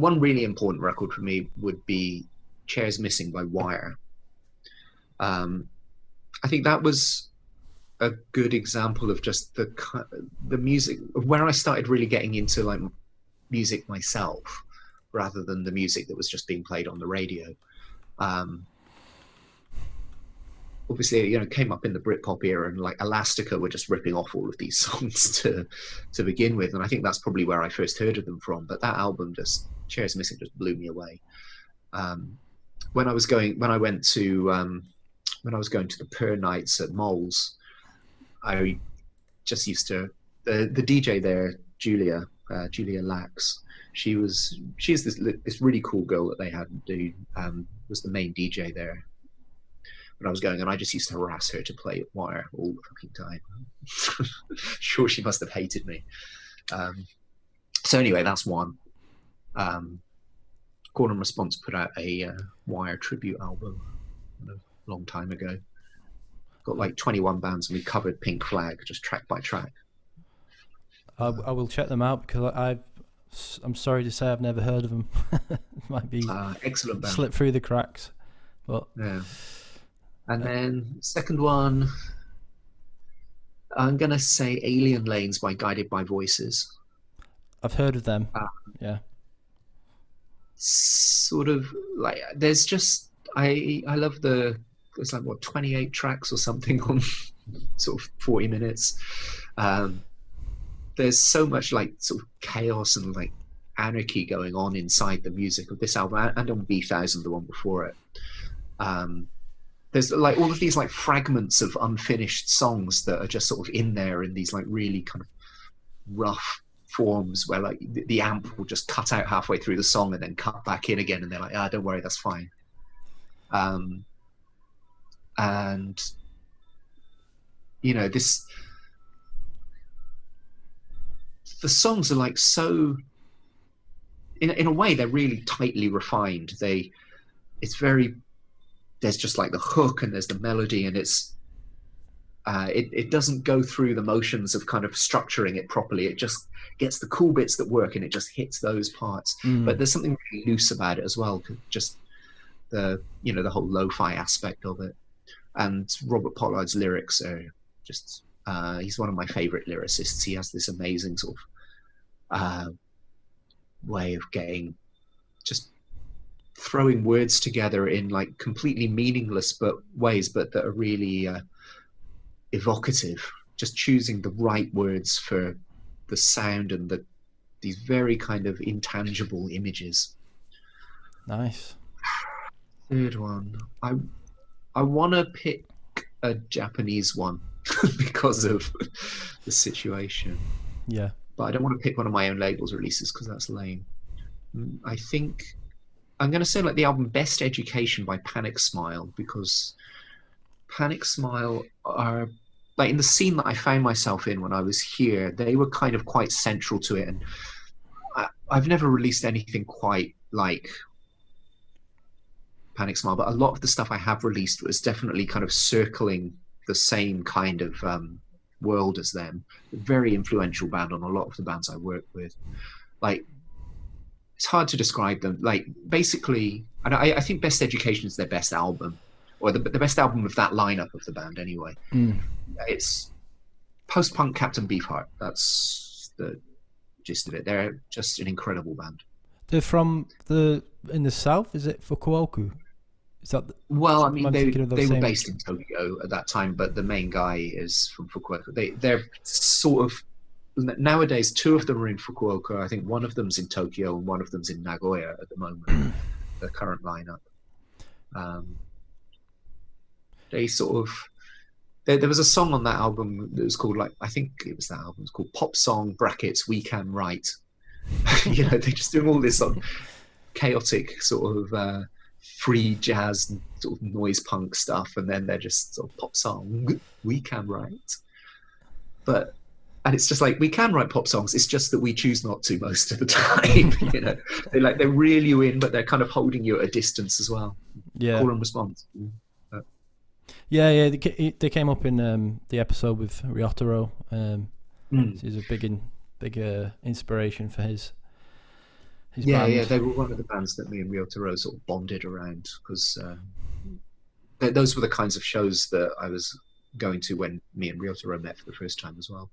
one really important record for me would be Chairs Missing by Wire. I think that was a good example of just the music of where I started really getting into like music myself, rather than the music that was just being played on the radio. Obviously, you know, came up in the Britpop era, and like Elastica were just ripping off all of these songs to begin with, and I think that's probably where I first heard of them from. But that album, just Chairs Missing, just blew me away. When I was going to the Per nights at Moles, I just used to the DJ there, Julia Lax. She's this really cool girl that they had who was the main DJ there when I was going, and I just used to harass her to play Wire all the fucking time. Sure, she must have hated me. So anyway, that's one. Call and Response put out a Wire tribute album a long time ago. Got like 21 bands, and we covered Pink Flag just track by track. I will check them out, because I'm sorry to say I've never heard of them. Might be excellent band. Slip through the cracks, but yeah. And then second one, I'm gonna say Alien Lanes by Guided by Voices. I've heard of them. Yeah. Sort of like there's just I love it's like 28 tracks or something on sort of 40 minutes. There's so much like sort of chaos and like anarchy going on inside the music of this album and on B1000, the one before it. There's like all of these like fragments of unfinished songs that are just sort of in there in these like really kind of rough forms where like the amp will just cut out halfway through the song and then cut back in again, and they're like, don't worry, that's fine. And you know, the songs are like so in a way they're really tightly refined. There's just like the hook and there's the melody, and it doesn't go through the motions of kind of structuring it properly. It just gets the cool bits that work and it just hits those parts. But there's something really loose about it as well, just the whole lo-fi aspect of it. And Robert Pollard's lyrics are just he's one of my favorite lyricists. He has this amazing sort of way of throwing words together in like completely meaningless ways, but that are really evocative, just choosing the right words for the sound and these very kind of intangible images. Nice. Third one, I want to pick a Japanese one because of the situation. Yeah. But I don't want to pick one of my own labels releases because that's lame. I think I'm going to say like the album Best Education by Panicsmile, because Panicsmile are like in the scene that I found myself in when I was here, they were kind of quite central to it. And I've never released anything quite like Panicsmile, but a lot of the stuff I have released was definitely kind of circling the same kind of world as them. A very influential band on a lot of the bands I work with. Like, it's hard to describe them. Like, basically, and I think Best Education is their best album, or the best album of that lineup of the band anyway. It's post-punk Captain Beefheart. That's the gist of it. They're just an incredible band. They're from in the south, is it Fukuoka? Is that well, I mean, they were based in Tokyo at that time, but the main guy is from Fukuoka. They're sort of, nowadays, two of them are in Fukuoka. I think one of them's in Tokyo and one of them's in Nagoya at the moment, the current lineup. They sort of, there was a song on that album that was called, like, I think it was that album, it's called Pop Song brackets We Can Write. You know, they're just doing all this chaotic sort of free jazz and sort of noise punk stuff, and then they're just sort of pop song We Can Write. And it's just like, we can write pop songs, it's just that we choose not to most of the time. You know, they reel you in, but they're kind of holding you at a distance as well. Yeah. Call and response. Yeah, they came up in the episode with Ryotaro. He's a big inspiration for his his Yeah, yeah, band. they were one of the bands that me and Ryotaro sort of bonded around because those were the kinds of shows that I was going to when me and Ryotaro met for the first time as well.